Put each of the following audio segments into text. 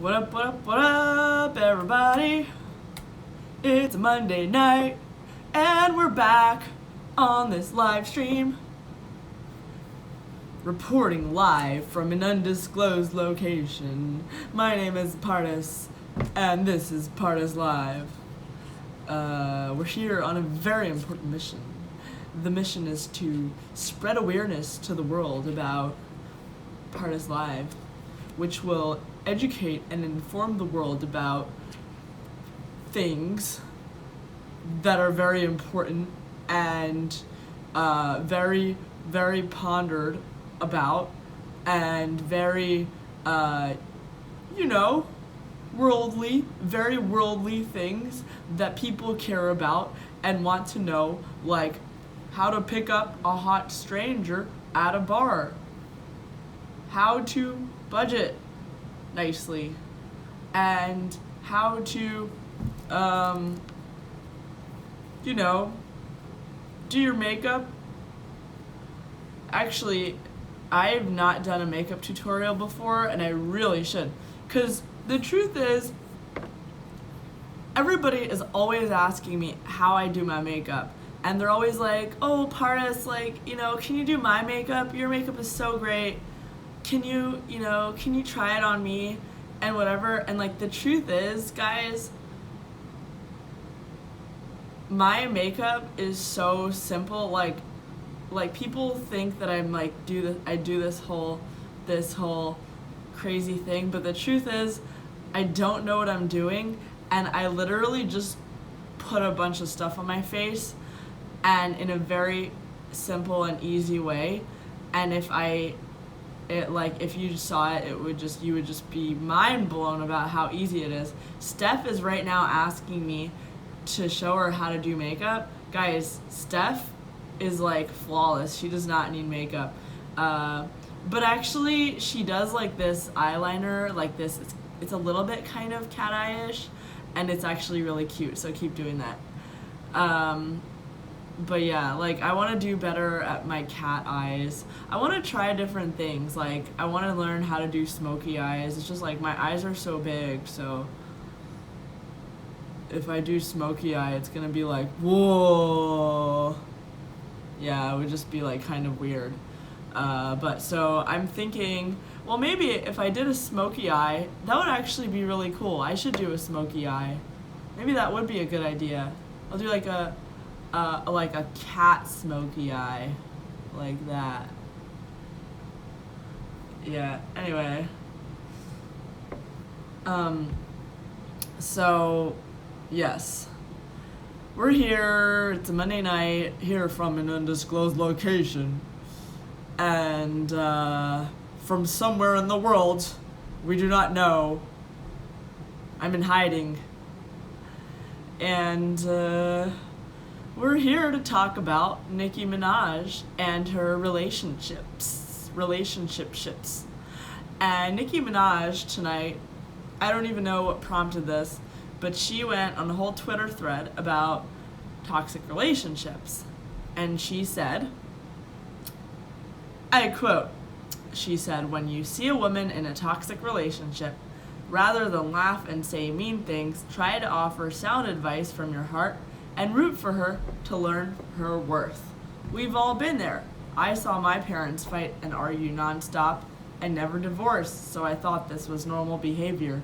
What up, everybody? It's a Monday night, and we're back on this live stream. Reporting live from an undisclosed location. My name is Pardes, and this is Pardes Live. We're here on a very important mission. The mission is to spread awareness to the world about Pardes Live, which will educate and inform the world about things that are very important and very, very pondered about and very, very worldly things that people care about and want to know, like how to pick up a hot stranger at a bar, how to budget nicely, and how to, do your makeup. Actually, I've not done a makeup tutorial before, and I really should, because the truth is, everybody is always asking me how I do my makeup, and they're always like, oh, Pardes, can you do my makeup? Your makeup is so great. Can you try it on me and whatever? And the truth is, guys, my makeup is so simple. Like people think that I'm I do this whole crazy thing, but the truth is, I don't know what I'm doing, and I literally just put a bunch of stuff on my face, and in a very simple and easy way. And if you saw it, you would just be mind blown about how easy it is. Steph is right now asking me to show her how to do makeup. Guys, Steph is flawless. She does not need makeup. But actually, she does this eyeliner, this. It's a little bit kind of cat eye-ish, and it's actually really cute. So keep doing that. But yeah, I want to do better at my cat eyes. I want to try different things. I want to learn how to do smoky eyes. It's just my eyes are so big, so if I do smoky eye, it's gonna be whoa. Yeah, it would just be kind of weird. But so I'm thinking, well, maybe if I did a smoky eye, that would actually be really cool. I should do a smoky eye. Maybe that would be a good idea. I'll do a cat smoky eye, like that. Yeah, anyway. So, yes. We're here, it's a Monday night, here from an undisclosed location. And, from somewhere in the world, we do not know. I'm in hiding. And, we're here to talk about Nicki Minaj and her relationships. And Nicki Minaj tonight, I don't even know what prompted this, but she went on a whole Twitter thread about toxic relationships. And she said, I quote, she said, when you see a woman in a toxic relationship, rather than laugh and say mean things, try to offer sound advice from your heart and root for her to learn her worth. We've all been there. I saw my parents fight and argue nonstop and never divorce, so I thought this was normal behavior, ...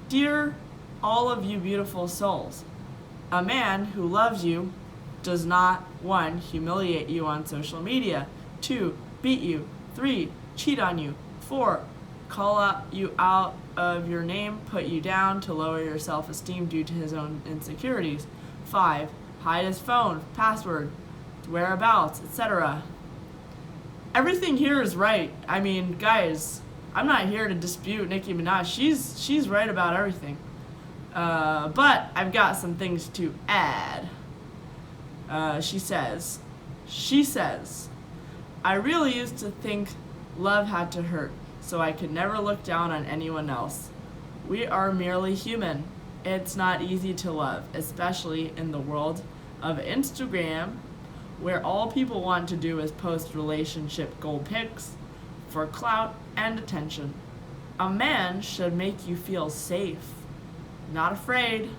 Dear all of you beautiful souls, a man who loves you does not, 1, humiliate you on social media, 2, beat you, 3, cheat on you, 4, call you out of your name, put you down to lower your self-esteem due to his own insecurities, 5, hide his phone, password, whereabouts, etc. Everything here is right. I mean, guys, I'm not here to dispute Nicki Minaj. She's right about everything. But I've got some things to add. She says, I really used to think love had to hurt, so I could never look down on anyone else. We are merely human. It's not easy to love, especially in the world of Instagram, where all people want to do is post relationship goal pics for clout and attention. A man should make you feel safe, not afraid.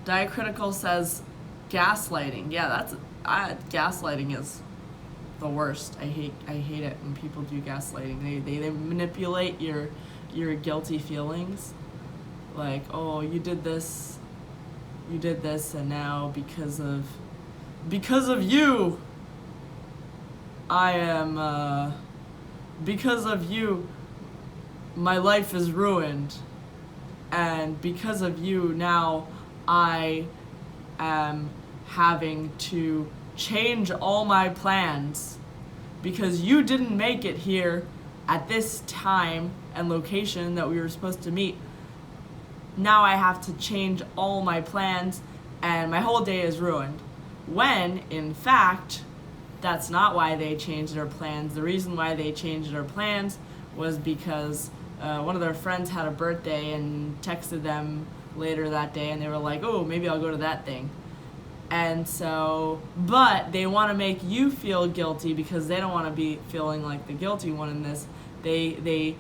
Diacritical says gaslighting. Yeah, gaslighting is the worst. I hate it when people do gaslighting. They manipulate your guilty feelings. Like, oh, you did this, and now because of you, I am, because of you, my life is ruined. And because of you, now I am having to change all my plans because you didn't make it here at this time and location that we were supposed to meet. Now I have to change all my plans and my whole day is ruined. When, in fact, that's not why they changed their plans. The reason why they changed their plans was because one of their friends had a birthday and texted them later that day, and they were like, oh, maybe I'll go to that thing. And so, but they want to make you feel guilty because they don't want to be feeling like the guilty one in this. A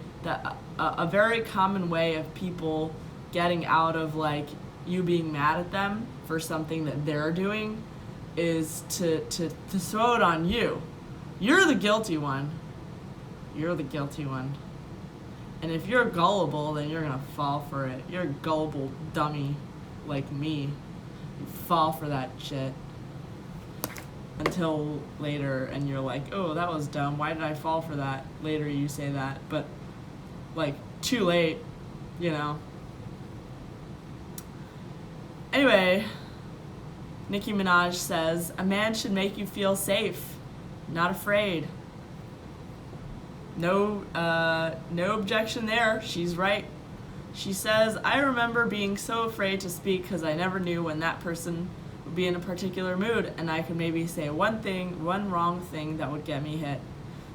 very common way of people getting out of like you being mad at them for something that they're doing is to throw it on you. You're the guilty one. You're the guilty one. And if you're gullible, then you're gonna fall for it. You're a gullible dummy like me. You fall for that shit until later and you're like, oh, that was dumb. Why did I fall for that? Later you say that, but like too late, you know. Anyway, Nicki Minaj says, a man should make you feel safe, not afraid. No objection there. She's right. She says, I remember being so afraid to speak because I never knew when that person would be in a particular mood and I could maybe say one wrong thing that would get me hit.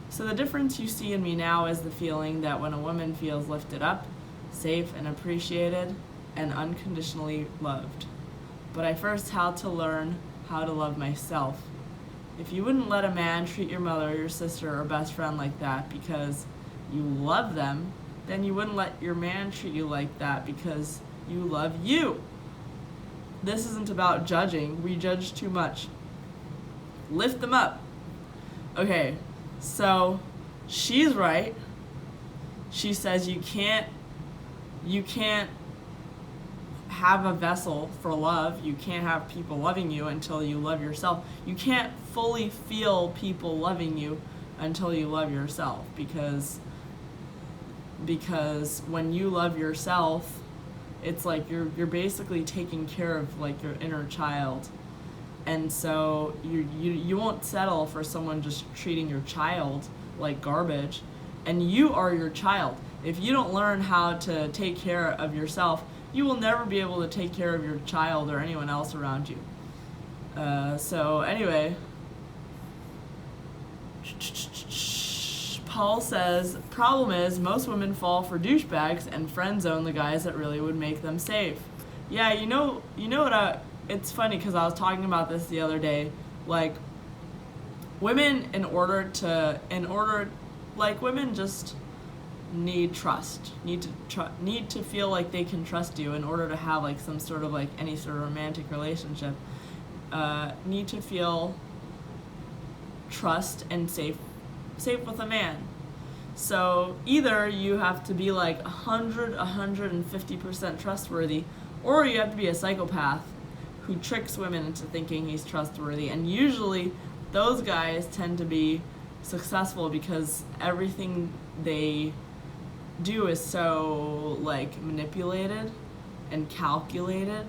So the difference you see in me now is the feeling that when a woman feels lifted up, safe and appreciated, and unconditionally loved. But I first had to learn how to love myself. If you wouldn't let a man treat your mother, your sister, or best friend like that because you love them, then you wouldn't let your man treat you like that because you love you. This isn't about judging. We judge too much. Lift them up. Okay, so she's right. She says you can't have a vessel for love. You can't have people loving you until you love yourself. You can't fully feel people loving you until you love yourself because when you love yourself, it's like you're basically taking care of like your inner child. And so you won't settle for someone just treating your child like garbage, and you are your child. If you don't learn how to take care of yourself, you will never be able to take care of your child or anyone else around you. So anyway, Paul says, problem is most women fall for douchebags and friend zone the guys that really would make them safe. Yeah, you know what it's funny because I was talking about this the other day. Like, women women just need trust, need to feel like they can trust you in order to have like some sort of like any sort of romantic relationship. Need to feel trust and safe with a man. So either you have to be like 150% trustworthy, or you have to be a psychopath who tricks women into thinking he's trustworthy. And usually those guys tend to be successful because everything they do is so like manipulated and calculated,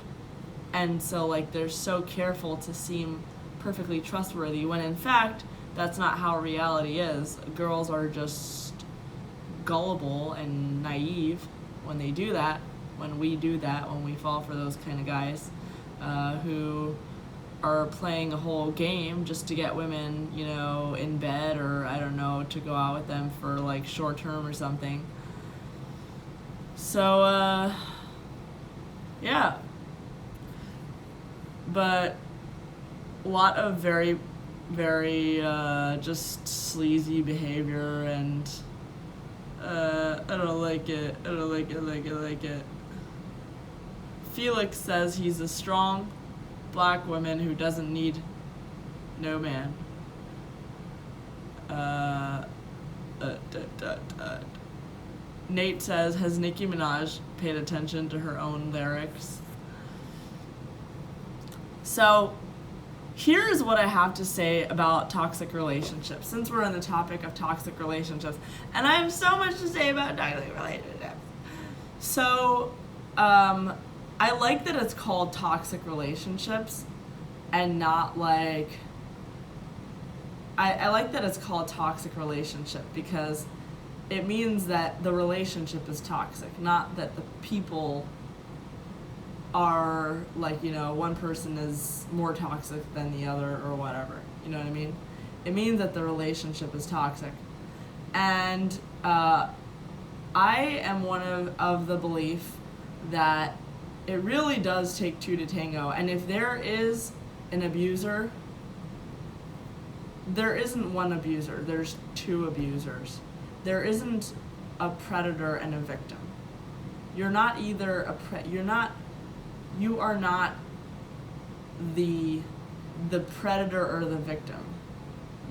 and so like they're so careful to seem perfectly trustworthy when in fact that's not how reality is. Girls are just gullible and naive when they do that, when we fall for those kind of guys who are playing a whole game just to get women, you know, in bed, or I don't know, to go out with them for like short term or something. So yeah, but a lot of very very just sleazy behavior, and I don't like it. I don't like it. Felix says he's a strong black woman who doesn't need no man. Nate says, has Nicki Minaj paid attention to her own lyrics? So, here's what I have to say about toxic relationships, since we're on the topic of toxic relationships. And I have so much to say about toxic relationships. So, I like that it's called toxic relationships and not like... I like that it's called toxic relationship because it means that the relationship is toxic, not that the people are like, one person is more toxic than the other or whatever. You know what I mean? It means that the relationship is toxic. And I am one of the belief that it really does take two to tango. And if there is an abuser, there isn't one abuser, there's two abusers. There isn't a predator and a victim. You're not either you are not the predator or the victim.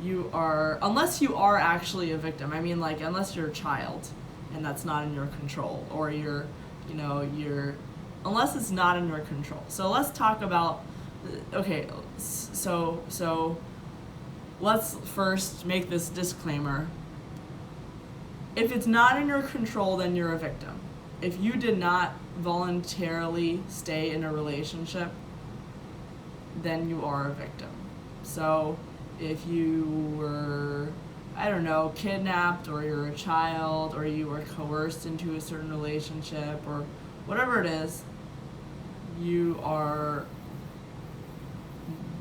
You are, unless you are actually a victim. I mean, like, unless you're a child and that's not in your control, or unless it's not in your control. So let's talk about, okay, so let's first make this disclaimer. If it's not in your control, then you're a victim. If you did not voluntarily stay in a relationship, then you are a victim. So if you were, I don't know, kidnapped, or you're a child, or you were coerced into a certain relationship, or whatever it is, you are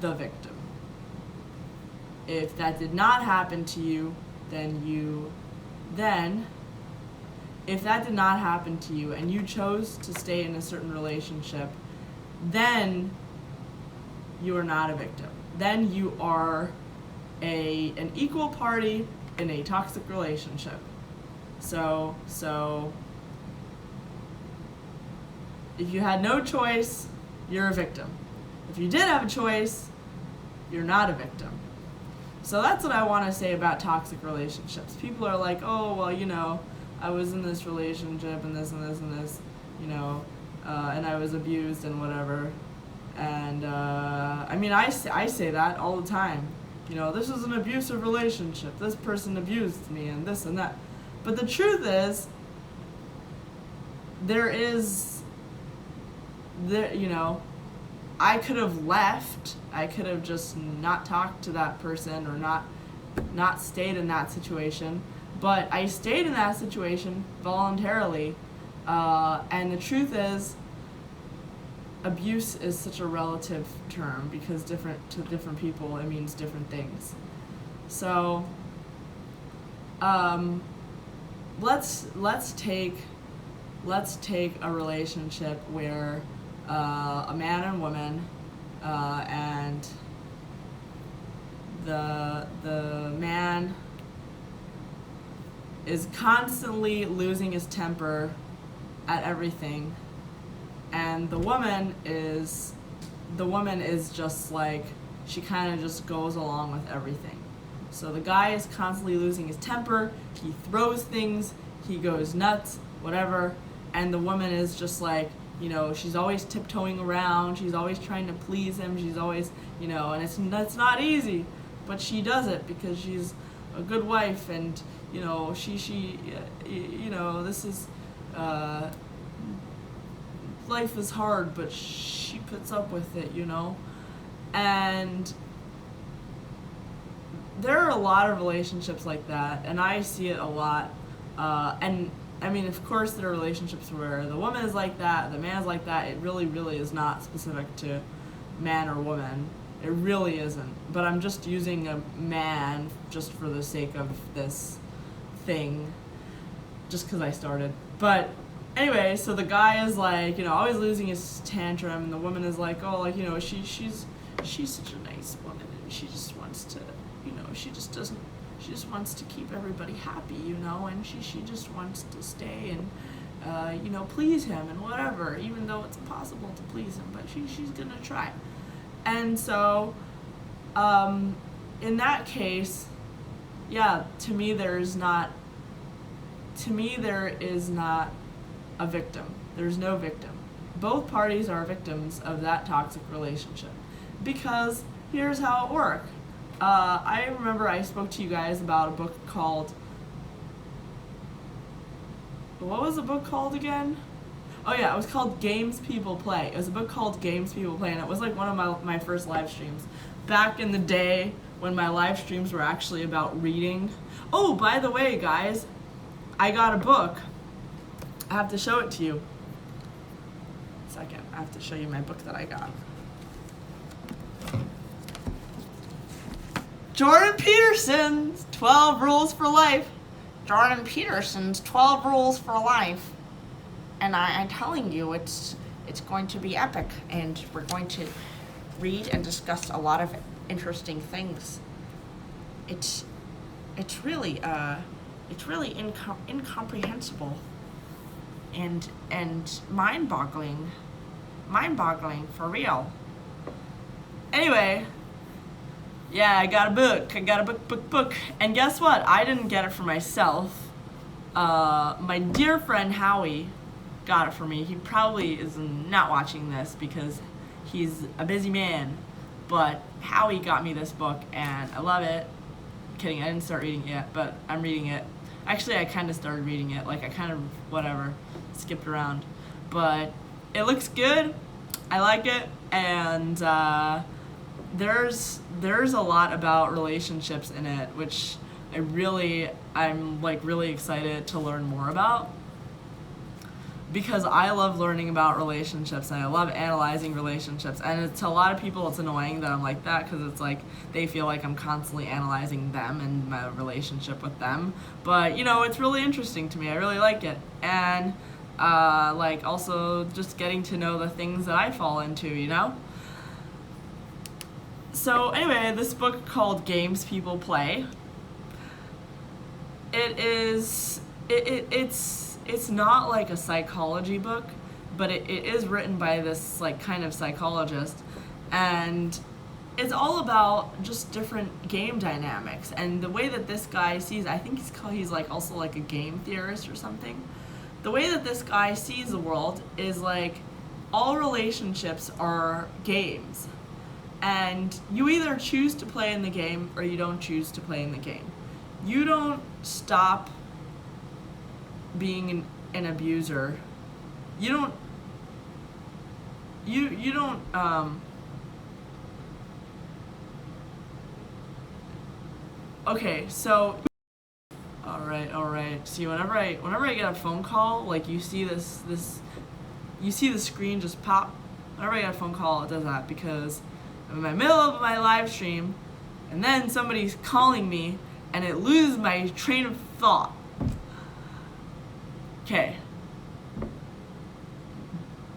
the victim. If that did not happen to you, if that did not happen to you and you chose to stay in a certain relationship, then you are not a victim. Then you are an equal party in a toxic relationship. So if you had no choice, you're a victim. If you did have a choice, you're not a victim. So that's what I want to say about toxic relationships. People are like, oh, well, I was in this relationship and this and this and this, and I was abused and whatever. And, I mean, I say that all the time. This was an abusive relationship. This person abused me and this and that. But the truth is, I could have left. I could have just not talked to that person or not stayed in that situation. But I stayed in that situation voluntarily. And the truth is, abuse is such a relative term because to different people it means different things. So let's take a relationship where a man and woman, and the man is constantly losing his temper at everything, and the woman is just like, she kind of just goes along with everything. So the guy is constantly losing his temper, he throws things, he goes nuts, whatever, and the woman is just like, she's always tiptoeing around, she's always trying to please him, she's always, and that's not easy, but she does it because she's a good wife, and, she this is, life is hard, but she puts up with it, and there are a lot of relationships like that, and I see it a lot, and I mean, of course, there are relationships where the woman is like that, the man is like that. It really, really is not specific to man or woman. It really isn't. But I'm just using a man just for the sake of this thing, just because I started. But anyway, so the guy is like, always losing his tantrum, and the woman is like, oh, like, she's such a nice woman, and she just wants to, she just doesn't, she just wants to keep everybody happy, and she just wants to stay and, please him and whatever, even though it's impossible to please him, but she's gonna try. And so, in that case, yeah, to me there is not a victim. There's no victim. Both parties are victims of that toxic relationship. Because here's how it worked. I remember I spoke to you guys about a book called, what was the book called again? Oh yeah, it was called Games People Play. It was a book called Games People Play, and it was like one of my first live streams. Back in the day when my live streams were actually about reading. Oh, by the way, guys, I got a book. I have to show it to you. Second, I have to show you my book that I got. Jordan Peterson's 12 Rules for Life. Jordan Peterson's 12 Rules for Life. And I'm telling you, it's going to be epic, and we're going to read and discuss a lot of interesting things. It's really incomprehensible and mind-boggling for real. Anyway, yeah, I got a book. And guess what? I didn't get it for myself. My dear friend Howie got it for me. He probably is not watching this because he's a busy man. But Howie got me this book, and I love it. Kidding, I didn't start reading it yet, but I'm reading it. Actually, I kind of started reading it. Like, I kind of, skipped around. But it looks good. I like it. And there's a lot about relationships in it, which I'm really excited to learn more about. Because I love learning about relationships, and I love analyzing relationships. And to a lot of people, it's annoying that I'm like that, because it's like they feel like I'm constantly analyzing them and my relationship with them. But, it's really interesting to me. I really like it. And, also just getting to know the things that I fall into, So, anyway, this book called Games People Play, it's not like a psychology book, but it is written by this kind of psychologist, and it's all about just different game dynamics and the way that this guy sees. I think he's also a game theorist or something. The way that this guy sees the world is all relationships are games, and you either choose to play in the game or you don't choose to play in the game. You don't stop being an abuser. You don't okay, so all right. See, whenever I get a phone call, you see you see the screen just pop. Whenever I get a phone call, it does that because I'm in the middle of my live stream, and then somebody's calling me, and it loses my train of thought. Okay.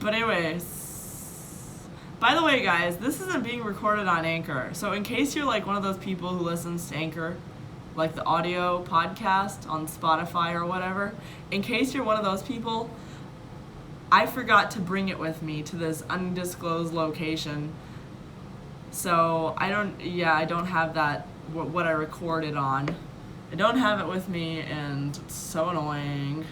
But anyways, by the way, guys, this isn't being recorded on Anchor. So in case you're one of those people who listens to Anchor, the audio podcast on Spotify or whatever, in case you're one of those people, I forgot to bring it with me to this undisclosed location. So I don't have that, what I recorded on. I don't have it with me, and it's so annoying.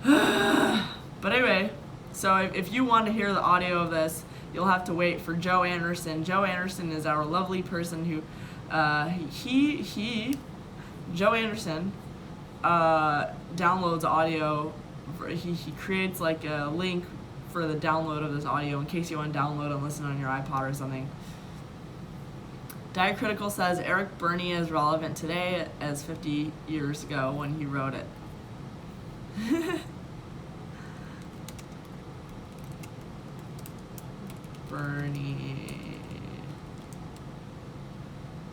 But anyway, so if you want to hear the audio of this, you'll have to wait for Joe Anderson. Joe Anderson is our lovely person who, Joe Anderson, downloads audio. He creates a link for the download of this audio in case you want to download and listen on your iPod or something. Diacritical says Eric Burney is relevant today as 50 years ago when he wrote it.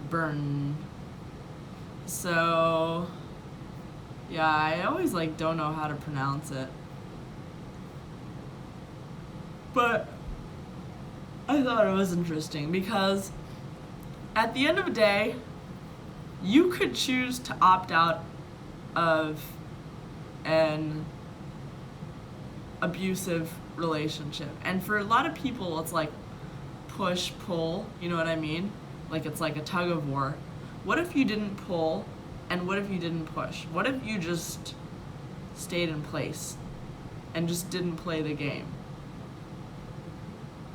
Burn. So, yeah, I always don't know how to pronounce it. But I thought it was interesting because at the end of the day, you could choose to opt out of an abusive relationship. And for a lot of people, it's like push, pull, you know what I mean? Like it's like a tug of war. What if you didn't pull, and what if you didn't push? What if you just stayed in place and just didn't play the game?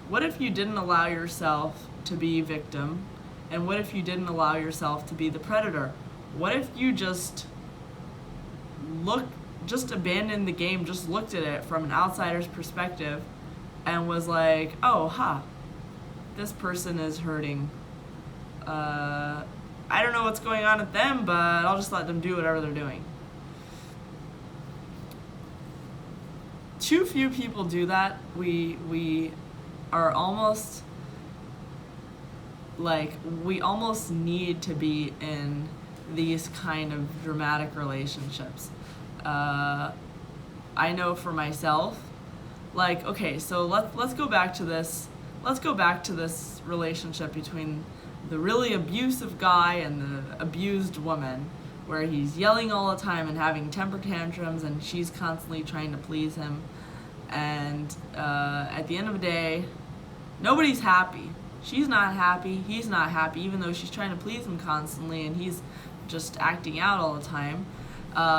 What if you didn't allow yourself to be victim? And what if you didn't allow yourself to be the predator? What if you just abandoned the game, just looked at it from an outsider's perspective and was like, oh, this person is hurting. I don't know what's going on with them, but I'll just let them do whatever they're doing. Too few people do that. We are almost like, we almost need to be in these kind of dramatic relationships. I know for myself, like, okay, so let's go back to this. Let's go back to this relationship between the really abusive guy and the abused woman, where he's yelling all the time and having temper tantrums, and she's constantly trying to please him. And at the end of the day, nobody's happy. She's not happy, he's not happy, even though she's trying to please him constantly and he's just acting out all the time.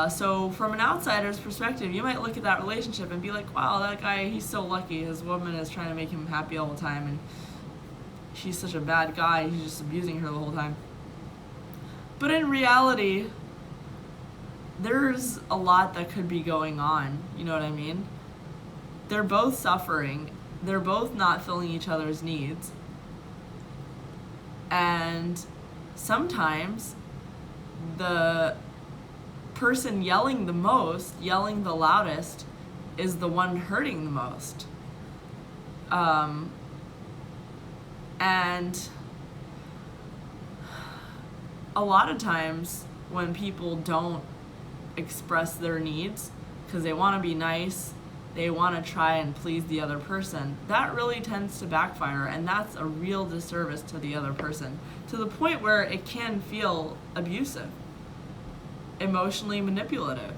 So from an outsider's perspective, you might look at that relationship and be like, wow, that guy, he's so lucky. His woman is trying to make him happy all the time, and she's such a bad guy. He's just abusing her the whole time. But in reality, there's a lot that could be going on. You know what I mean? They're both suffering. They're both not filling each other's needs. And sometimes the person yelling the most, yelling the loudest, is the one hurting the most. And a lot of times when people don't express their needs because they want to be nice, they want to try and please the other person, that really tends to backfire, and that's a real disservice to the other person, to the point where it can feel abusive, emotionally manipulative.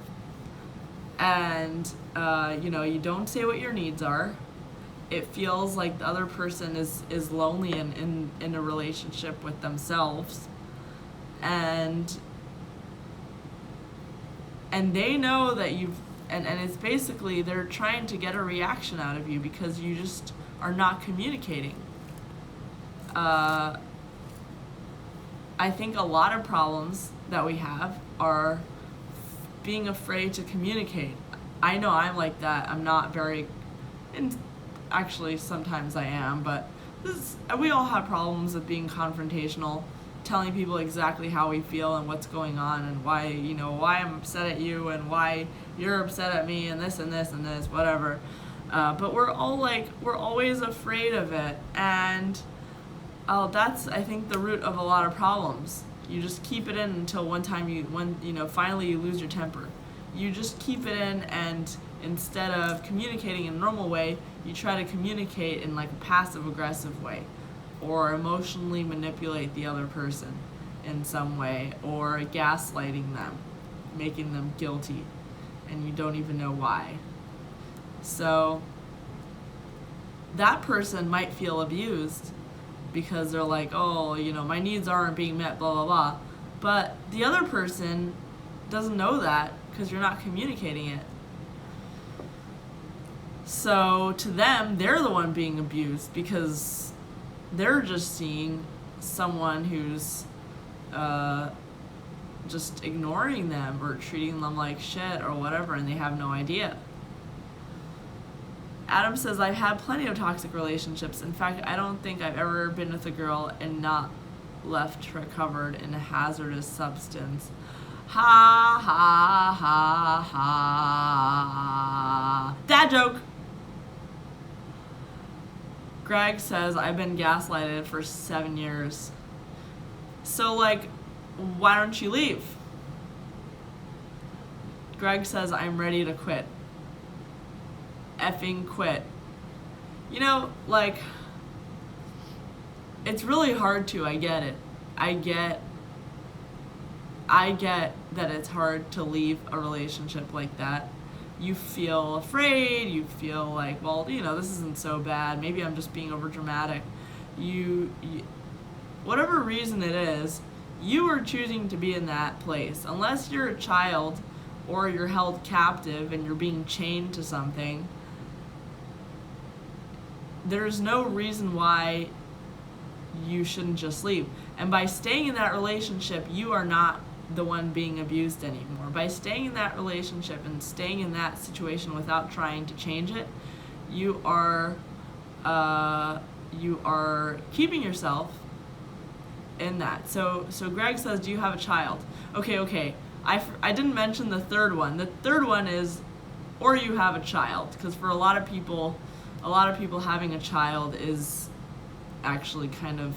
And you don't say what your needs are. It feels like the other person is lonely and in a relationship with themselves, and they know that and it's basically they're trying to get a reaction out of you because you just are not communicating. I think a lot of problems that we have are being afraid to communicate. I know I'm like that. I'm not very, and actually sometimes I am, but we all have problems with being confrontational, telling people exactly how we feel and what's going on and why I'm upset at you and why you're upset at me and this and this and this, whatever. But we're always afraid of it, and that's, I think, the root of a lot of problems. You just keep it in until finally you lose your temper. You just keep it in, and instead of communicating in a normal way, you try to communicate in like a passive-aggressive way, or emotionally manipulate the other person in some way, or gaslighting them, making them guilty, and you don't even know why. So that person might feel abused because they're like, oh, my needs aren't being met, blah, blah, blah. But the other person doesn't know that because you're not communicating it. So to them, they're the one being abused because they're just seeing someone who's just ignoring them or treating them like shit or whatever, and they have no idea. Adam says, I've had plenty of toxic relationships. In fact, I don't think I've ever been with a girl and not left her covered in a hazardous substance. Ha, ha, ha, ha. Dad joke! Greg says, I've been gaslighted for 7 years. So, why don't you leave? Greg says, I'm ready to quit. Effing quit. It's really hard to, I get it. I get that it's hard to leave a relationship like that. You feel afraid, you feel like, well, this isn't so bad. Maybe I'm just being over dramatic. You whatever reason it is, you are choosing to be in that place. Unless you're a child or you're held captive and you're being chained to something, there's no reason why you shouldn't just leave. And by staying in that relationship, you are not the one being abused anymore. By staying in that relationship and staying in that situation without trying to change it, you are keeping yourself in that. So Greg says, do you have a child? Okay. I didn't mention the third one. The third one is, or you have a child, because for a lot of people having a child is actually kind of,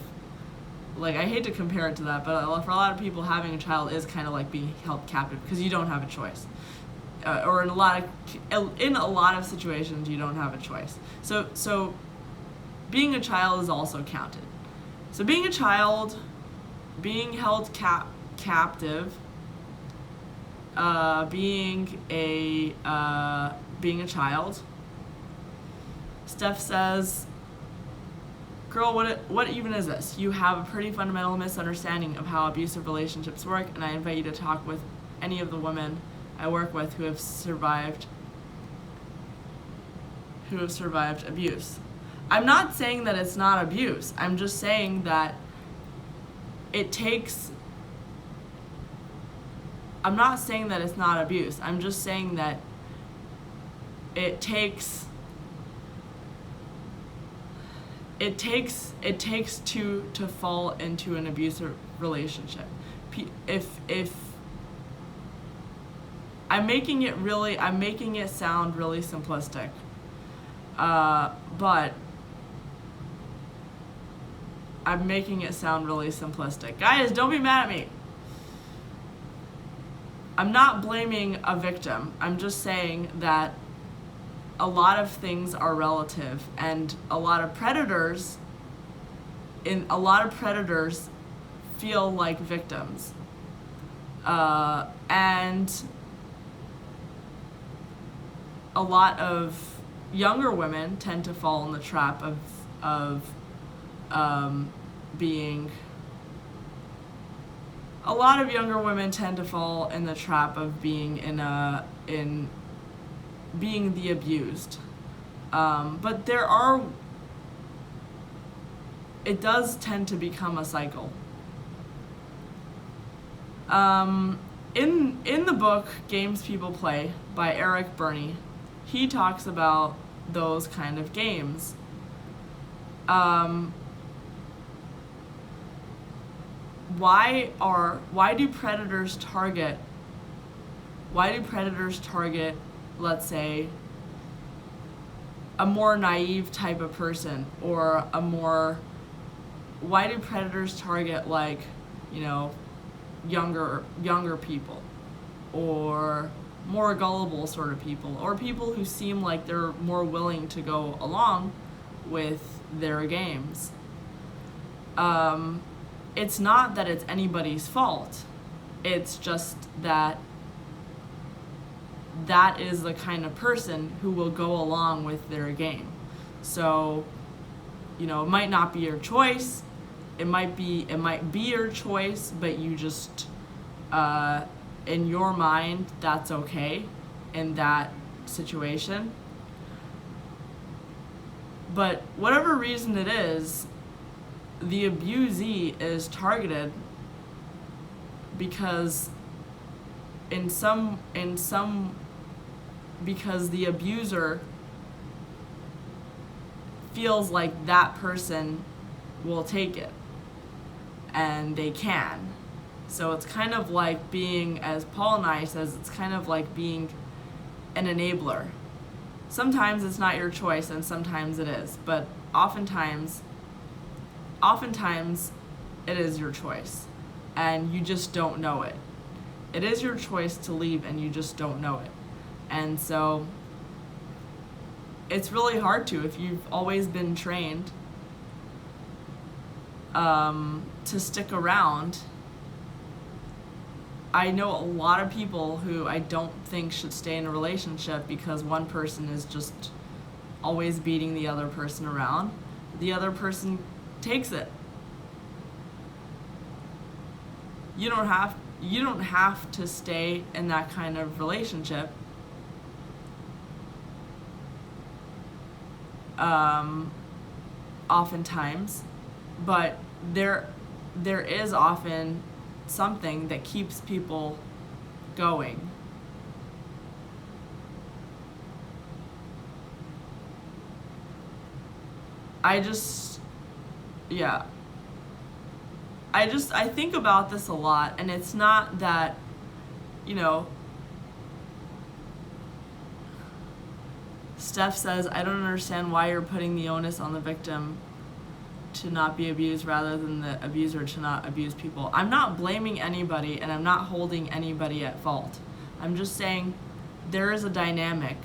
like, I hate to compare it to that, but for a lot of people, having a child is kind of like being held captive, because you don't have a choice. Or in a lot of situations, you don't have a choice. So being a child is also counted. So being a child, being held captive, being a child. Steph says, girl, what even is this? You have a pretty fundamental misunderstanding of how abusive relationships work, and I invite you to talk with any of the women I work with who have survived abuse. I'm not saying that it's not abuse. I'm just saying that I'm not saying that it's not abuse. I'm just saying that it takes two to fall into an abusive relationship. If I'm making it sound really simplistic, but I'm making it sound really simplistic. Guys, don't be mad at me. I'm not blaming a victim. I'm just saying that a lot of things are relative, and a lot of predators feel like victims. And a lot of younger women tend to fall in the trap of being a lot of younger women tend to fall in the trap of being in being the abused. But it does tend to become a cycle. In the book Games People Play by Eric Burney, he talks about those kind of games. Why do predators target, let's say, a more naive type of person, or why do predators target, like, younger people, or more gullible sort of people, or people who seem like they're more willing to go along with their games? It's not that it's anybody's fault. It's just that is the kind of person who will go along with their game. So, it might not be your choice. It might be your choice, but you just, in your mind, that's okay in that situation. But whatever reason it is, the abusee is targeted because because the abuser feels like that person will take it, and they can. So it's kind of like being, as Paul Nye says, it's kind of like being an enabler. Sometimes it's not your choice, and sometimes it is, but oftentimes it is your choice, and you just don't know it. It is your choice to leave, and you just don't know it. And so it's really hard to, if you've always been trained to stick around. I know a lot of people who I don't think should stay in a relationship because one person is just always beating the other person around. The other person takes it. You don't have to stay in that kind of relationship. Oftentimes, but there is often something that keeps people going. I think about this a lot, and it's not that, Steph says, I don't understand why you're putting the onus on the victim to not be abused rather than the abuser to not abuse people. I'm not blaming anybody, and I'm not holding anybody at fault. I'm just saying there is a dynamic,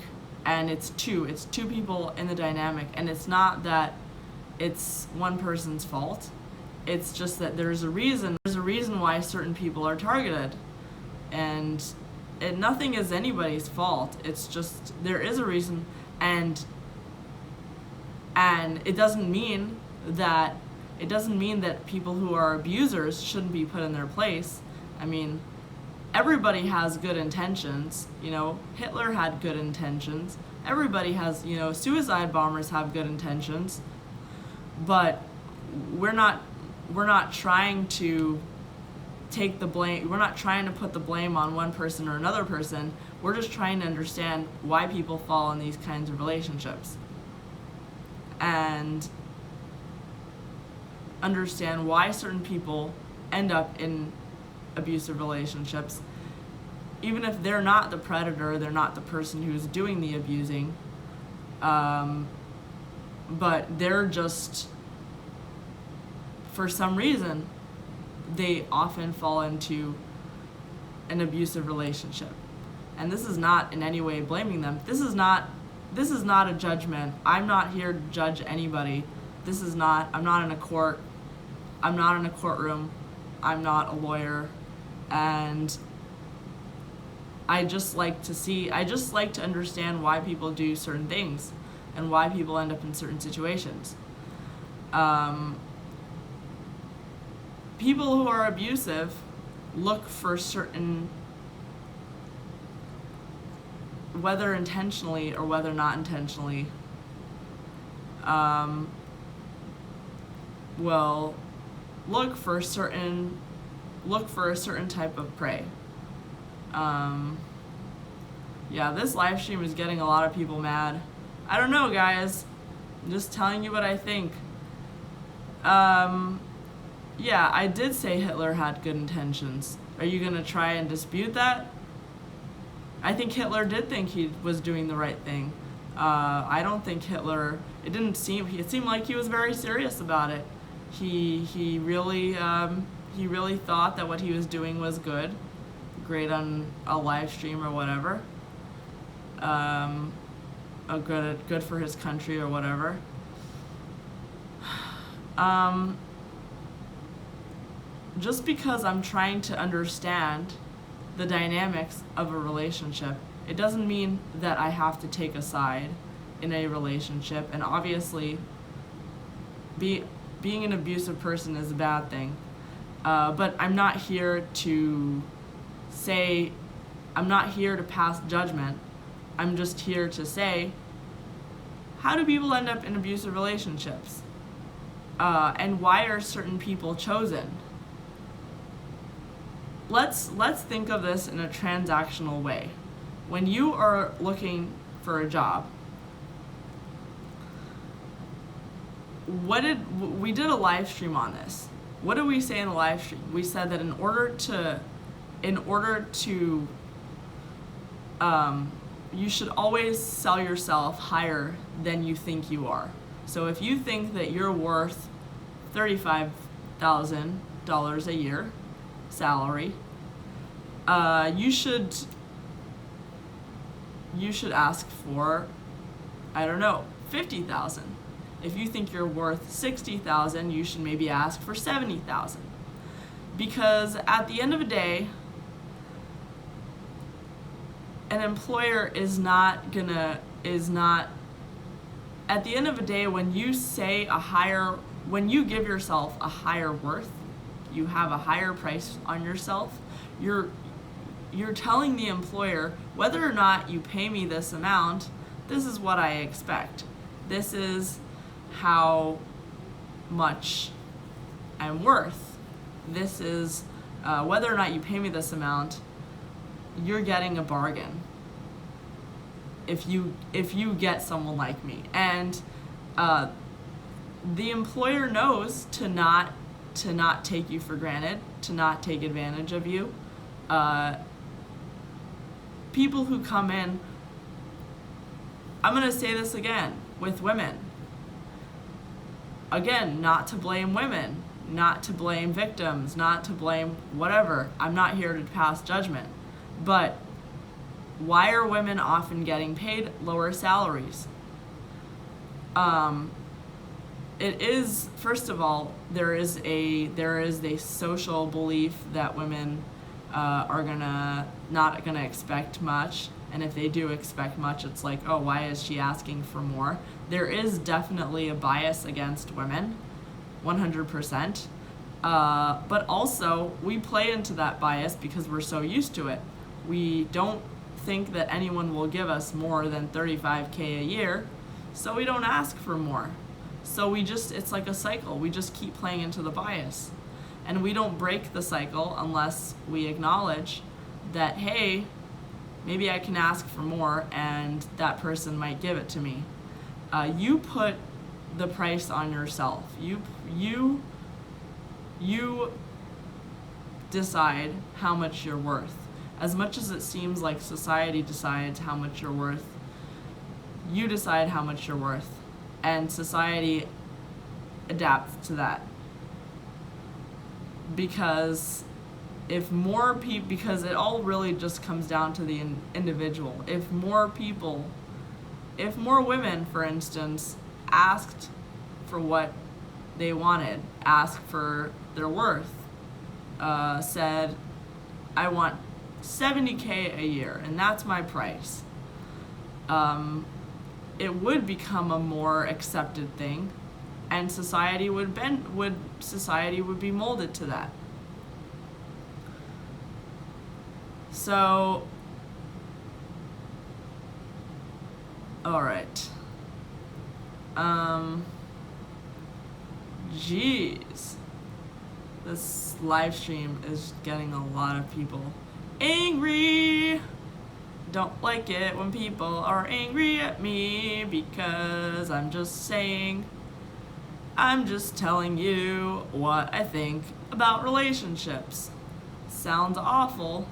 and it's two people in the dynamic, and it's not that it's one person's fault. It's just that there's a reason why certain people are targeted, and nothing is anybody's fault. It's just there is a reason, and it doesn't mean that people who are abusers shouldn't be put in their place. I mean, everybody has good intentions. Hitler had good intentions. Everybody has, suicide bombers have good intentions. But we're not trying to take the blame. We're not trying to put the blame on one person or another person. We're just trying to understand why people fall in these kinds of relationships and understand why certain people end up in abusive relationships, even if they're not the predator, they're not the person who's doing the abusing, but they're just, for some reason, they often fall into an abusive relationship. And this is not in any way blaming them. This is not a judgment. I'm not here to judge anybody. I'm not in a court. I'm not in a courtroom. I'm not a lawyer. And I just like to understand why people do certain things and why people end up in certain situations. People who are abusive look for certain, whether intentionally or whether not intentionally, will look for a certain type of prey. This live stream is getting a lot of people mad. I don't know, guys. I'm just telling you what I think. I did say Hitler had good intentions. Are you gonna try and dispute that? I think Hitler did think he was doing the right thing. I don't think Hitler, it seemed like he was very serious about it. He really thought that what he was doing was good. Great on a live stream or whatever. Good for his country or whatever. Just because I'm trying to understand the dynamics of a relationship, it doesn't mean that I have to take a side in a relationship. And obviously, being an abusive person is a bad thing. But I'm not here to pass judgment. I'm just here to say, how do people end up in abusive relationships? And why are certain people chosen? Let's think of this in a transactional way. When you are looking for a job, we did a live stream on this. What did we say in the live stream? We said that in order to you should always sell yourself higher than you think you are. So if you think that you're worth $35,000 a year salary, you should ask for, I don't know, $50,000. If you think you're worth 60,000, you should maybe ask for 70,000. Because at the end of the day, an employer is not, at the end of the day, when you when you give yourself a higher worth, you have a higher price on yourself, you're telling the employer, whether or not you pay me this amount, this is what I expect. This is how much I'm worth. This is, whether or not you pay me this amount, you're getting a bargain if you get someone like me. And the employer knows to not take you for granted, to not take advantage of you. People who come in, I'm going to say this again with women. Again, not to blame women, not to blame victims, not to blame whatever. I'm not here to pass judgment. But why are women often getting paid lower salaries? It is, first of all, there is a social belief that women are not gonna expect much, and if they do expect much, it's like, oh, why is she asking for more? There is definitely a bias against women, 100%. But also, we play into that bias because we're so used to it. We don't think that anyone will give us more than $35K a year, so we don't ask for more. So it's like a cycle. We just keep playing into the bias. And we don't break the cycle unless we acknowledge that, hey, maybe I can ask for more and that person might give it to me. You put the price on yourself. You decide how much you're worth. As much as it seems like society decides how much you're worth, you decide how much you're worth. And society adapts to that. Because because it all really just comes down to the individual. If more women, for instance, asked for what they wanted, asked for their worth, said, I want $70K a year, and that's my price. It would become a more accepted thing, and society would be molded to that. So, all right. Jeez. This live stream is getting a lot of people angry. Don't like it when people are angry at me because I'm just telling you what I think about relationships. Sounds awful.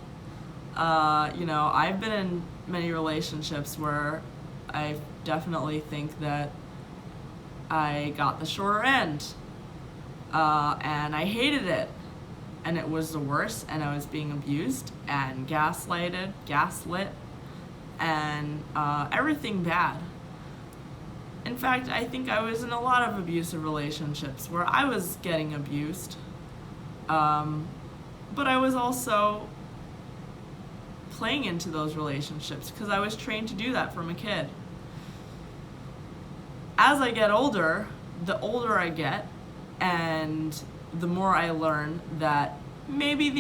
I've been in many relationships where I definitely think that I got the shorter end. And I hated it. And it was the worst, and I was being abused and gaslit, and everything bad. In fact, I think I was in a lot of abusive relationships where I was getting abused. But I was also playing into those relationships because I was trained to do that from a kid. As I get older, the older I get, and the more I learn that maybe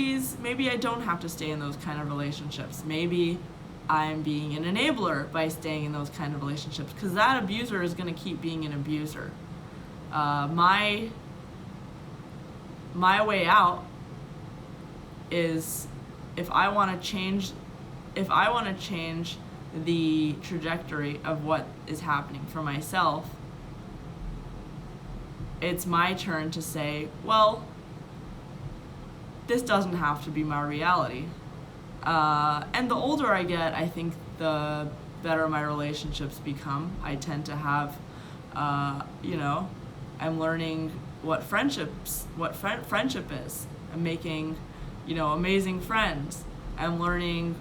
I don't have to stay in those kind of relationships. Maybe I'm being an enabler by staying in those kind of relationships, because that abuser is going to keep being an abuser. My way out is if I want to change the trajectory of what is happening for myself, it's my turn to say, well, this doesn't have to be my reality. And the older I get, I think the better my relationships become. I tend to have, I'm learning what friendship is. I'm making, amazing friends. I'm learning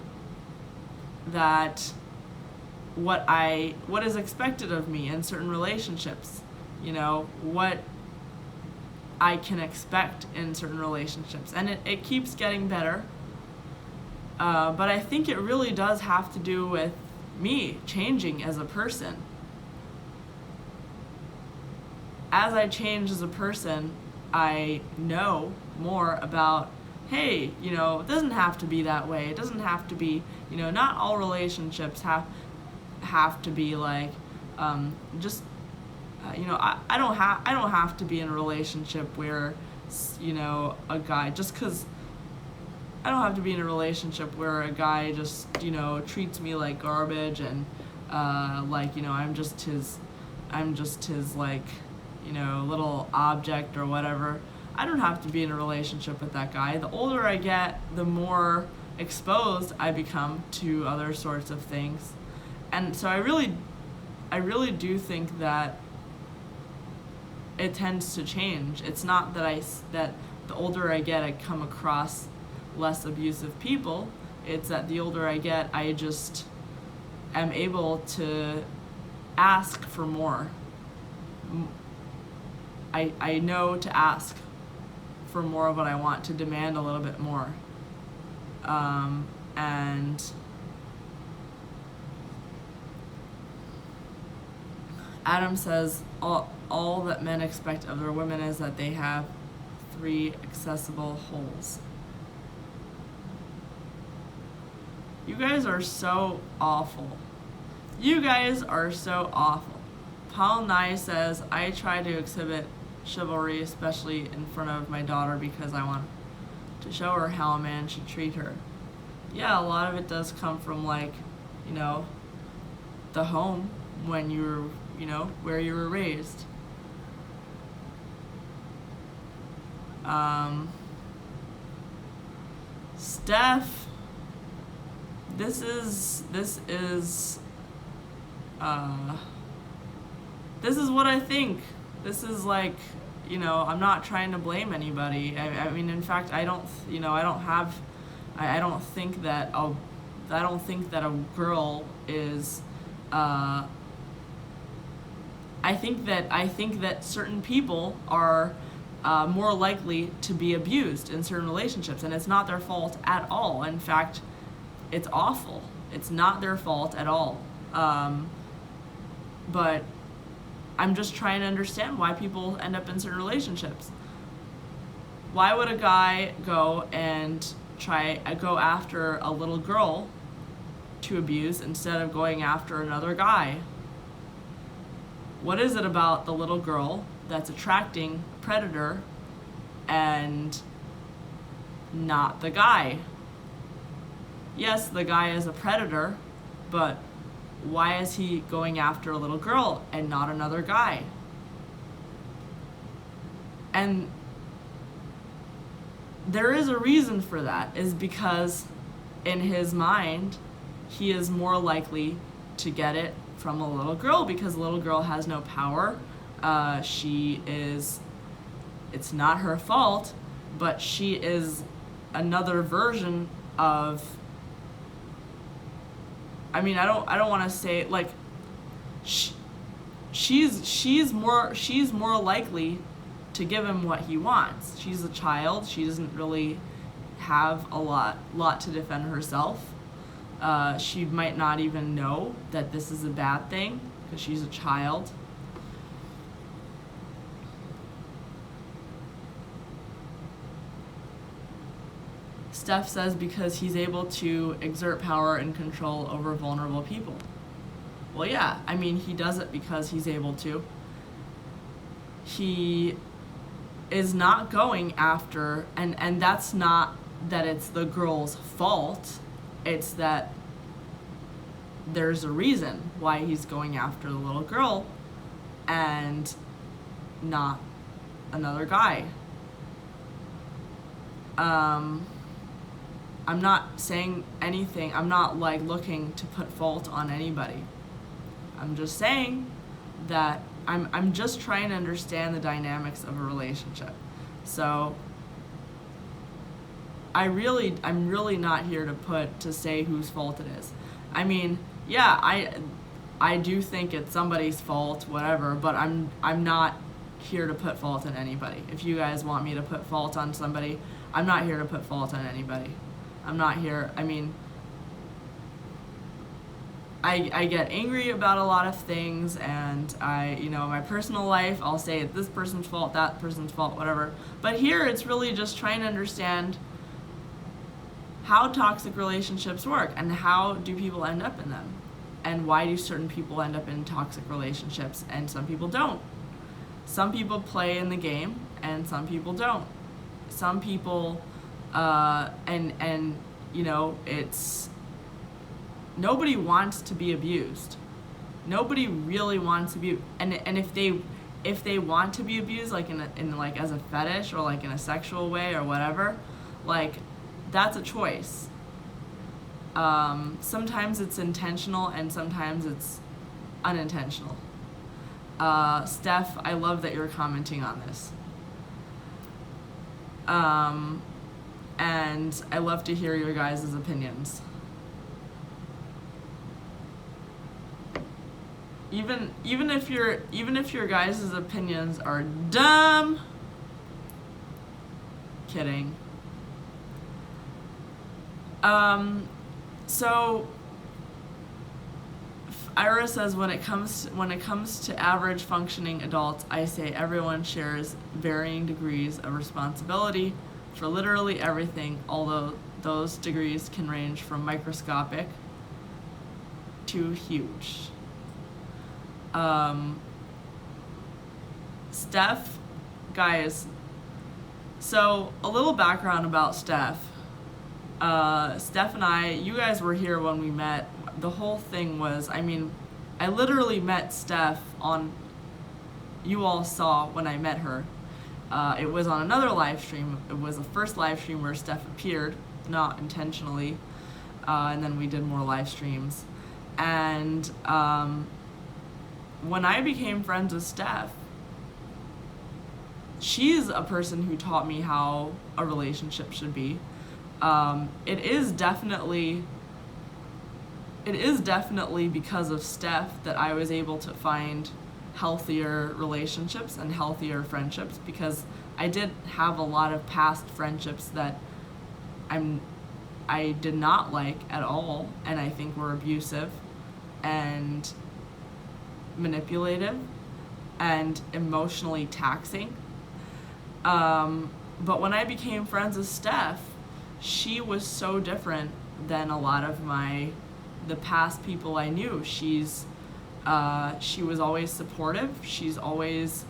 that what is expected of me in certain relationships. what I can expect in certain relationships. And it keeps getting better. But I think it really does have to do with me changing as a person. As I change as a person, I know more about, hey, it doesn't have to be that way. It doesn't have to be, not all relationships have to be like, just, I don't have to be in a relationship where, a guy, just because I don't have to be in a relationship where a guy just, treats me like garbage and, I'm just his like, little object or whatever. I don't have to be in a relationship with that guy. The older I get, the more exposed I become to other sorts of things. And so I really do think that it tends to change. It's not that the older I get, I come across less abusive people. It's that the older I get, I just am able to ask for more. I know to ask for more of what I want, to demand a little bit more. And Adam says all that men expect of their women is that they have 3 accessible holes. You guys are so awful. You guys are so awful. Paul Nye says, I try to exhibit chivalry, especially in front of my daughter, because I want to show her how a man should treat her. Yeah, a lot of it does come from, like, the home when you were, where you were raised. Steph, this is what I think. This is like, I'm not trying to blame anybody. I mean, in fact, I don't think that a girl is, I think that certain people are more likely to be abused in certain relationships, and it's not their fault at all. In fact, it's awful. It's not their fault at all. But I'm just trying to understand why people end up in certain relationships. Why would a guy go after a little girl to abuse instead of going after another guy? What is it about the little girl that's attracting a predator and not the guy? Yes, the guy is a predator, but why is he going after a little girl and not another guy? And there is a reason for that, is because in his mind, he is more likely to get it from a little girl, because a little girl has no power. It's not her fault, but she is another version of, I mean, I don't want to say, like, she's more likely to give him what he wants. She's a child. She doesn't really have a lot to defend herself. She might not even know that this is a bad thing because she's a child. Steph says because he's able to exert power and control over vulnerable people. Well, yeah, I mean, he does it because he's able to. He is not going after, and that's not that it's the girl's fault. It's that there's a reason why he's going after the little girl and not another guy. I'm not saying anything. I'm not like looking to put fault on anybody. I'm just saying that I'm just trying to understand the dynamics of a relationship. So I'm really not here to say whose fault it is. I mean, yeah, I do think it's somebody's fault, whatever, but I'm not here to put fault on anybody. If you guys want me to put fault on somebody, I'm not here to put fault on anybody. I'm not here, I mean, I get angry about a lot of things, and my personal life, I'll say it's this person's fault, that person's fault, whatever. But here it's really just trying to understand how toxic relationships work and how do people end up in them. And why do certain people end up in toxic relationships and some people don't? Some people play in the game and some people don't. Some people, it's, nobody wants to be abused. Nobody really wants to be, and if they want to be abused, like in like as a fetish or like in a sexual way or whatever, like that's a choice. Sometimes it's intentional and sometimes it's unintentional. Steph, I love that you're commenting on this. And I love to hear your guys' opinions. Even if your guys' opinions are dumb. Kidding. So Ira says when it comes to average functioning adults, I say everyone shares varying degrees of responsibility for literally everything, although those degrees can range from microscopic to huge. Steph, guys, so a little background about Steph. Steph and I, you guys were here when we met. The whole thing was, I literally met Steph you all saw when I met her. It was on another live stream. It was the first live stream where Steph appeared, not intentionally. And then we did more live streams. And when I became friends with Steph, she's a person who taught me how a relationship should be. It is definitely because of Steph that I was able to find healthier relationships and healthier friendships, because I did have a lot of past friendships that I did not like at all, and I think were abusive and manipulative and emotionally taxing. But when I became friends with Steph, she was so different than a lot of the past people I knew. She was always supportive. She's always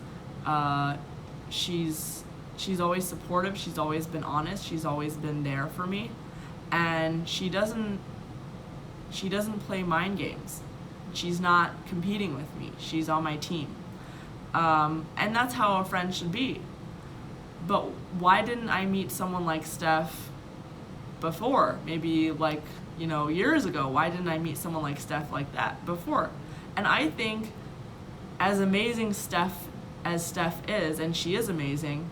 supportive. She's always been honest. She's always been there for me, and she doesn't play mind games. She's not competing with me. She's on my team, and that's how a friend should be. But why didn't I meet someone like Steph before? Maybe years ago. Why didn't I meet someone like Steph like that before? And I think as amazing as Steph is, and she is amazing,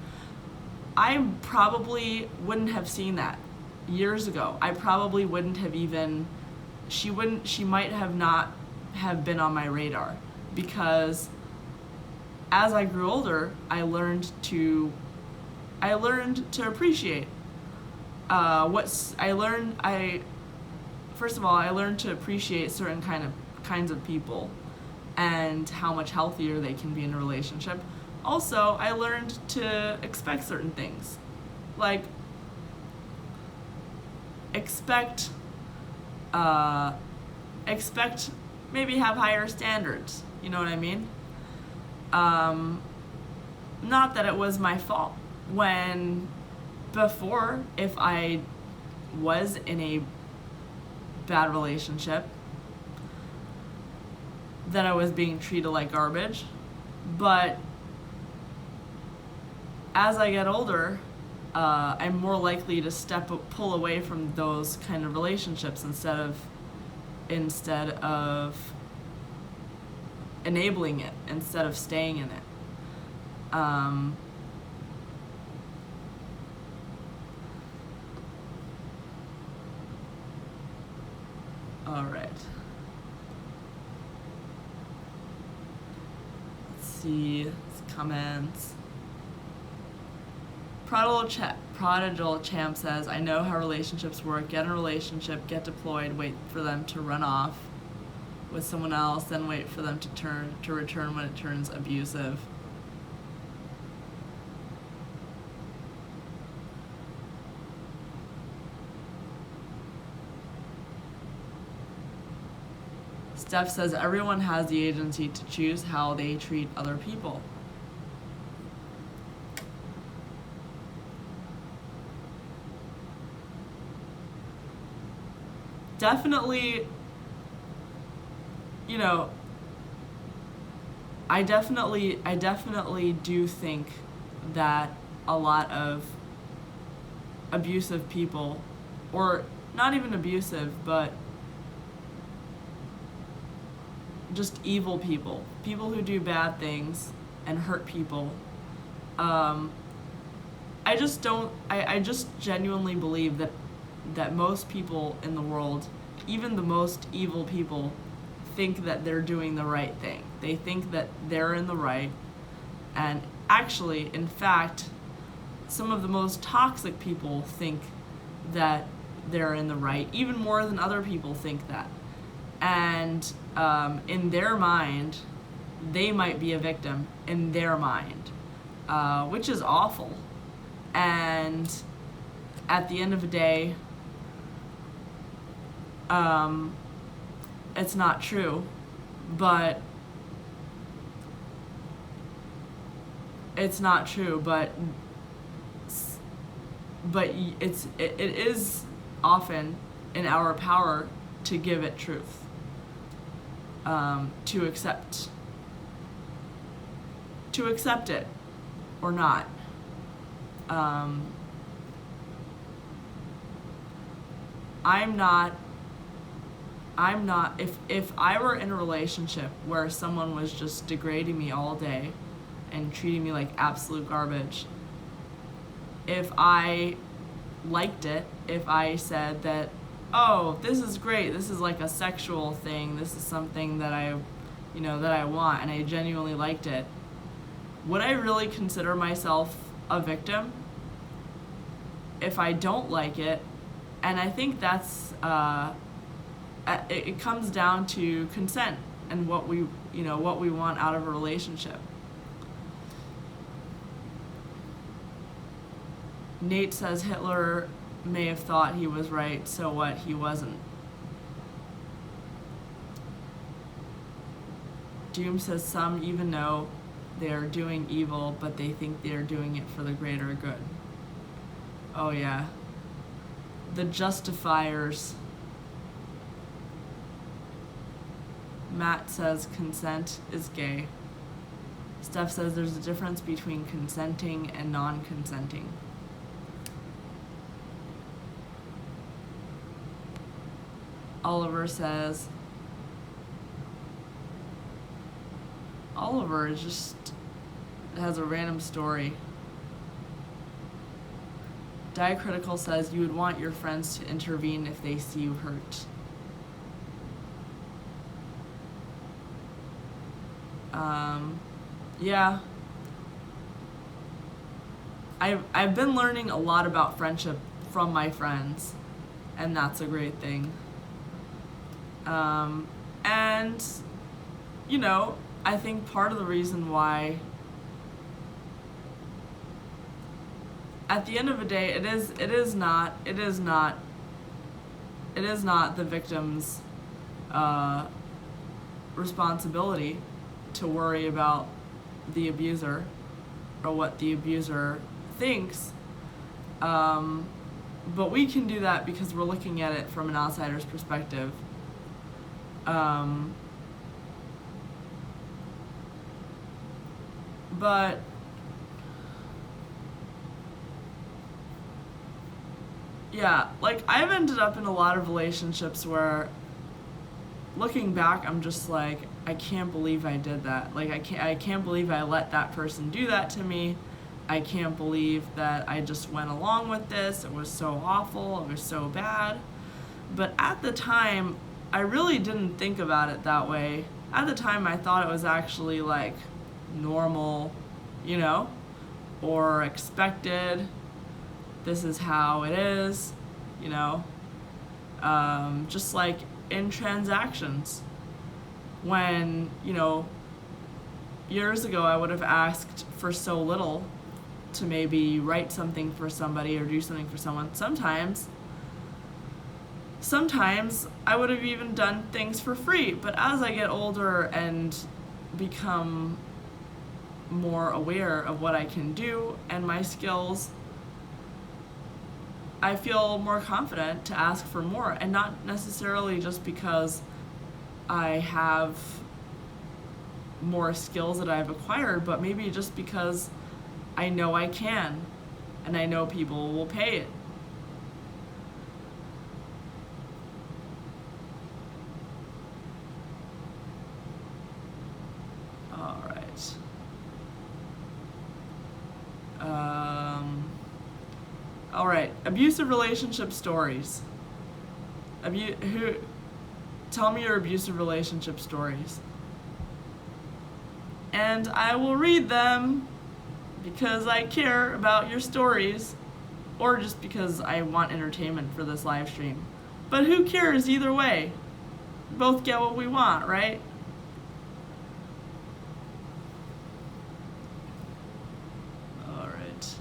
I probably wouldn't have seen that years ago. I probably wouldn't have she might have not have been on my radar, because as I grew older, I learned to appreciate first of all, I learned to appreciate certain kinds of people and how much healthier they can be in a relationship. Also, I learned to expect certain things. Like, expect maybe have higher standards. You know what I mean? Not that it was my fault. Before, if I was in a bad relationship, that I was being treated like garbage. But as I get older, I'm more likely to pull away from those kind of relationships instead of enabling it, instead of staying in it. All right. see comments. Prodigal Champ says, I know how relationships work. Get in a relationship, get deployed, wait for them to run off with someone else, then wait for them to return when it turns abusive. Steph says, everyone has the agency to choose how they treat other people. Definitely, you know, I definitely do think that a lot of abusive people, or not even abusive, but just evil people who do bad things and hurt people, I just genuinely believe that most people in the world, even the most evil people, think that they're doing the right thing. They think that they're in the right, and actually, in fact, some of the most toxic people think that they're in the right, even more than other people think that. And in their mind, they might be a victim in their mind, which is awful. And at the end of the day, it's not true, but it is often in our power to give it truth, to accept it or not. If I were in a relationship where someone was just degrading me all day and treating me like absolute garbage, if I liked it, if I said that, oh, this is great, this is like a sexual thing, this is something that I want, and I genuinely liked it, would I really consider myself a victim if I don't like it? And I think that's it comes down to consent and what we want out of a relationship. Nate says Hitler may have thought he was right, so what? He wasn't. Doom says some even know they are doing evil, but they think they are doing it for the greater good. Oh yeah. The justifiers. Matt says consent is gay. Steph says there's a difference between consenting and non-consenting. Oliver says, Oliver has a random story. Diacritical says you would want your friends to intervene if they see you hurt. Yeah. I've been learning a lot about friendship from my friends, and that's a great thing. And, I think part of the reason why, at the end of the day, it is not the victim's responsibility to worry about the abuser or what the abuser thinks, but we can do that because we're looking at it from an outsider's perspective. But yeah, like I've ended up in a lot of relationships where, looking back, I'm just like, I can't believe I did that. Like I can't believe I let that person do that to me. I can't believe that I just went along with this. It was so awful. It was so bad. But at the time, I really didn't think about it that way. At the time, I thought it was actually like normal, you know, or expected. This is how it is, you know. Just like in transactions. When, you know, years ago I would have asked for so little to maybe write something for somebody or do something for someone. Sometimes I would have even done things for free, but as I get older and become more aware of what I can do and my skills, I feel more confident to ask for more, and not necessarily just because I have more skills that I've acquired, but maybe just because I know I can and I know people will pay it. All right. All right. Abusive relationship stories. Tell me your abusive relationship stories. And I will read them because I care about your stories, or just because I want entertainment for this live stream. But who cares either way? We both get what we want, right? All right.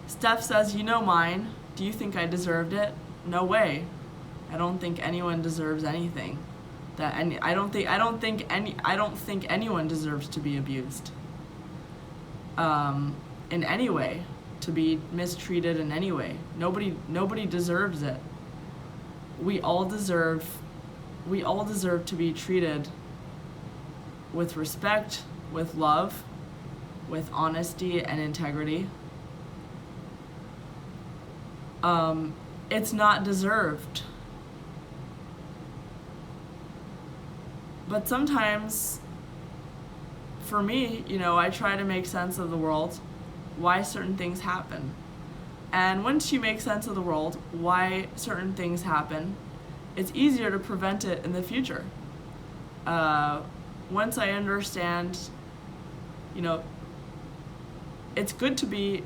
Steph says, you know mine. Do you think I deserved it? No way. I don't think anyone deserves anything. I don't think anyone deserves to be abused. In any way, to be mistreated in any way. Nobody deserves it. We all deserve to be treated with respect, with love, with honesty and integrity. It's not deserved. But sometimes, for me, you know, I try to make sense of the world, why certain things happen. And once you make sense of the world, why certain things happen, it's easier to prevent it in the future. Once I understand, you know, it's good to be,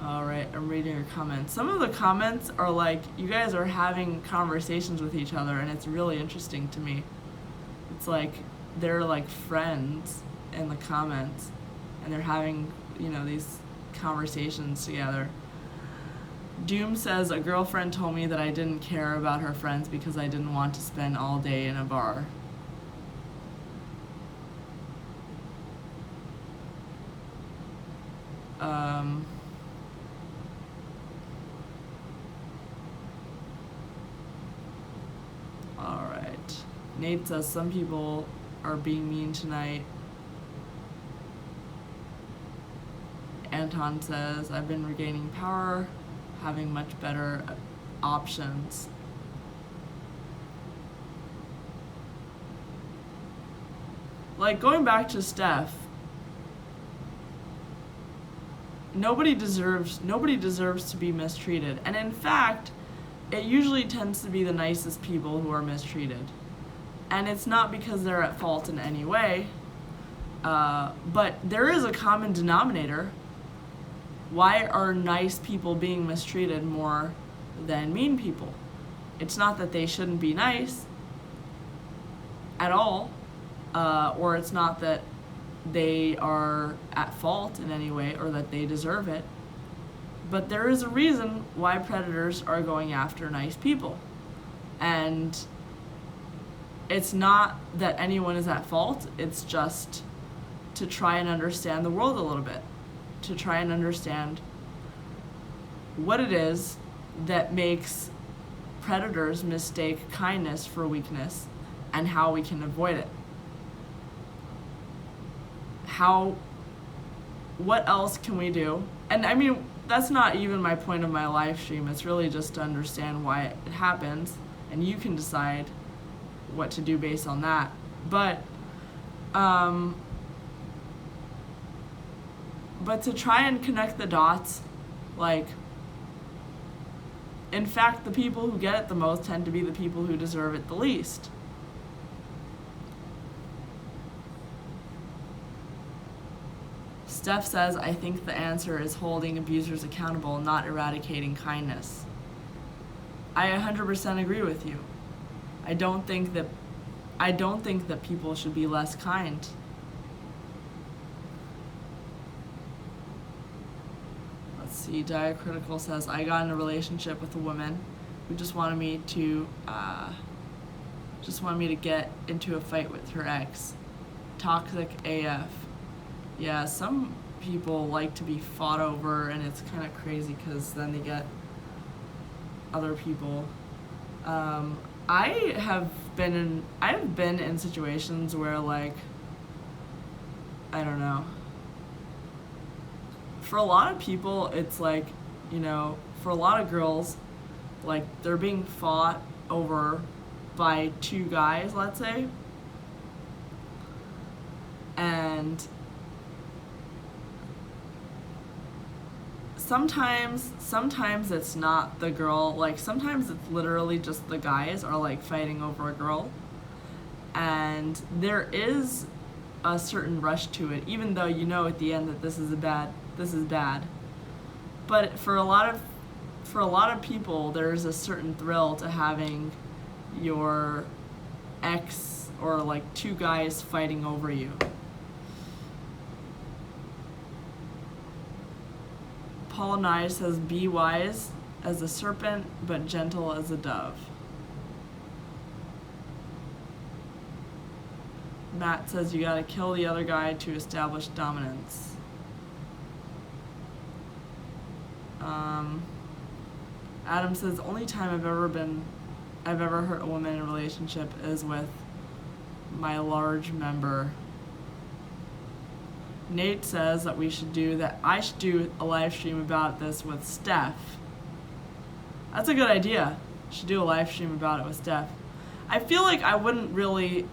all right, I'm reading your comments. Some of the comments are like, you guys are having conversations with each other, and it's really interesting to me. It's like they're like friends in the comments, and they're having, you know, these conversations together. Doom says, a girlfriend told me that I didn't care about her friends because I didn't want to spend all day in a bar. All right. Nate says, some people are being mean tonight. Anton says, I've been regaining power, having much better options. Like, going back to Steph, nobody deserves to be mistreated. And in fact, it usually tends to be the nicest people who are mistreated. And it's not because they're at fault in any way, but there is a common denominator. Why are nice people being mistreated more than mean people? It's not that they shouldn't be nice at all, or it's not that they are at fault in any way or that they deserve it. But there is a reason why predators are going after nice people. And it's not that anyone is at fault, it's just to try and understand the world a little bit, to try and understand what it is that makes predators mistake kindness for weakness and how we can avoid it. What else can we do? And I mean, that's not even my point of my live stream. It's really just to understand why it happens, and you can decide what to do based on that. But but to try and connect the dots, like, in fact, the people who get it the most tend to be the people who deserve it the least. Steph says, I think the answer is holding abusers accountable, not eradicating kindness. I 100% agree with you. I don't think that people should be less kind. Let's see, Diacritical says, I got in a relationship with a woman who just wanted me to get into a fight with her ex. Toxic AF. Yeah, some people like to be fought over, and it's kind of crazy because then they get other people. I have been in situations where, like, I don't know. For a lot of people, it's like, you know, for a lot of girls, like, they're being fought over by two guys, let's say, and sometimes it's not the girl, like, sometimes it's literally just the guys are, like, fighting over a girl, and there is a certain rush to it, even though you know at the end that this is bad. But for a lot of people, there's a certain thrill to having your ex or, like, two guys fighting over you. Paul Nye says, be wise as a serpent, but gentle as a dove. Matt says, you gotta kill the other guy to establish dominance. Adam says, only time I've ever hurt a woman in a relationship is with my large member. Nate says that I should do a live stream about this with Steph. That's a good idea. I should do a live stream about it with Steph. I feel like I wouldn't really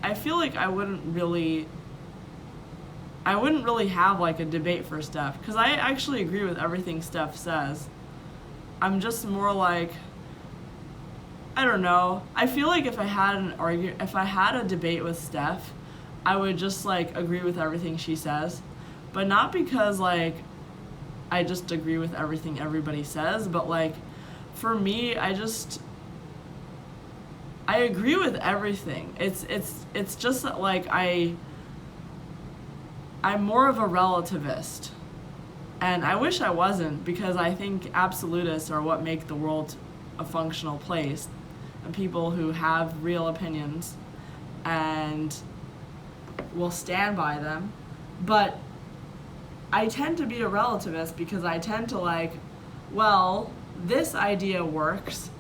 have, like, a debate for Steph, because I actually agree with everything Steph says. I'm just more like, I don't know. I feel like if I had a debate with Steph, I would just, like, agree with everything she says. But not because, like, I just agree with everything everybody says, but, like, for me, I agree with everything. It's just that, like, I'm more of a relativist. And I wish I wasn't, because I think absolutists are what make the world a functional place. And people who have real opinions and will stand by them. But I tend to be a relativist because I tend to, like, well, this idea works,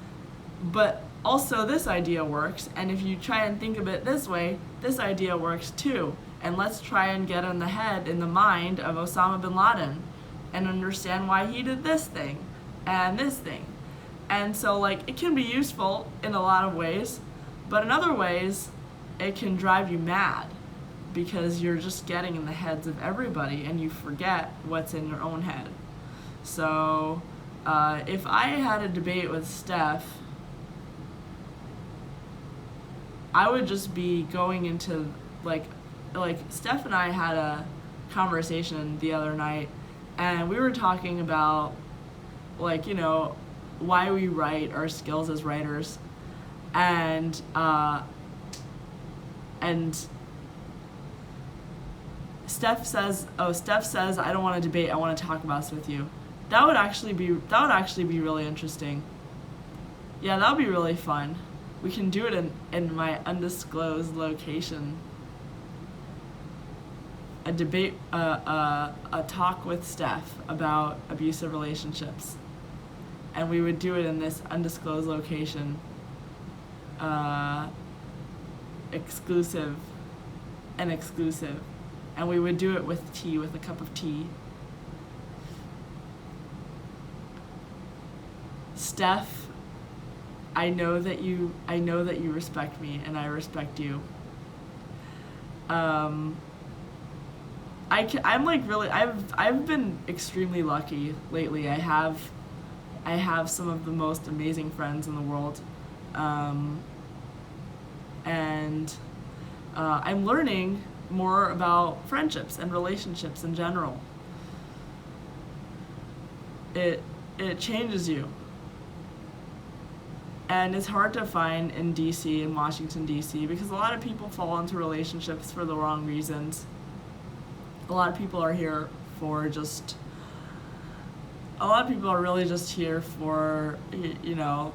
but also this idea works, and if you try and think of it this way, this idea works too. And let's try and get in the mind of Osama bin Laden and understand why he did this thing and this thing. And so, like, it can be useful in a lot of ways, but in other ways, it can drive you mad because you're just getting in the heads of everybody and you forget what's in your own head. So, if I had a debate with Steph, I would just be going into, like Steph and I had a conversation the other night, and we were talking about, like, you know, why we write, our skills as writers, and Steph says, I don't want to debate, I want to talk about this with you. That would actually be really interesting. Yeah, that would be really fun. We can do it in my undisclosed location. A debate, a talk with Steph about abusive relationships. And we would do it in this undisclosed location. Exclusive. And we would do it with tea, with a cup of tea. Steph, I know that you respect me, and I respect you. I'm like really, I've been extremely lucky lately. I have some of the most amazing friends in the world, and I'm learning more about friendships and relationships in general. It changes you, and it's hard to find in DC, in Washington DC, because a lot of people fall into relationships for the wrong reasons. A lot of people are here for just, a lot of people are really just here for, you know,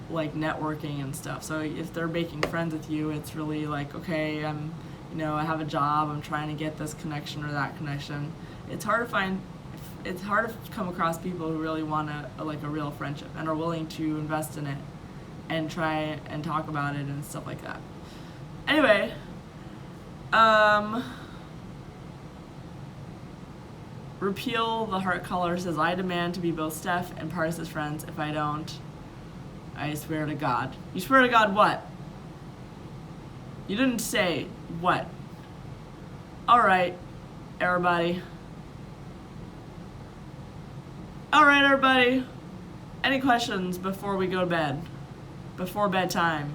like networking and stuff. So if they're making friends with you, it's really like, okay, you know, I have a job, I'm trying to get this connection or that connection. It's hard to come across people who really want a real friendship and are willing to invest in it and try and talk about it and stuff like that. Anyway, Repeal the heart color says, I demand to be both Steph and Pardes' friends. If I don't, I swear to God. You swear to God what? You didn't say what. Alright, everybody. Alright, everybody. Any questions before we go to bed? Before bedtime?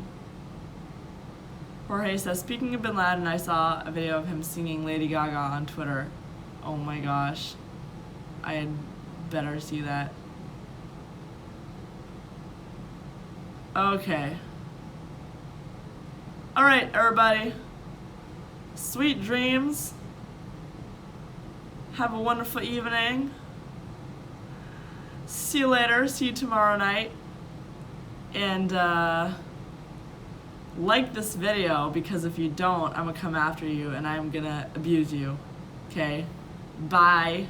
Jorge says, speaking of Bin Laden, I saw a video of him singing Lady Gaga on Twitter. Oh my gosh. I had better see that. Okay. Alright, everybody. Sweet dreams. Have a wonderful evening. See you later. See you tomorrow night. And like this video, because if you don't, I'm gonna come after you and I'm gonna abuse you. Okay? Bye.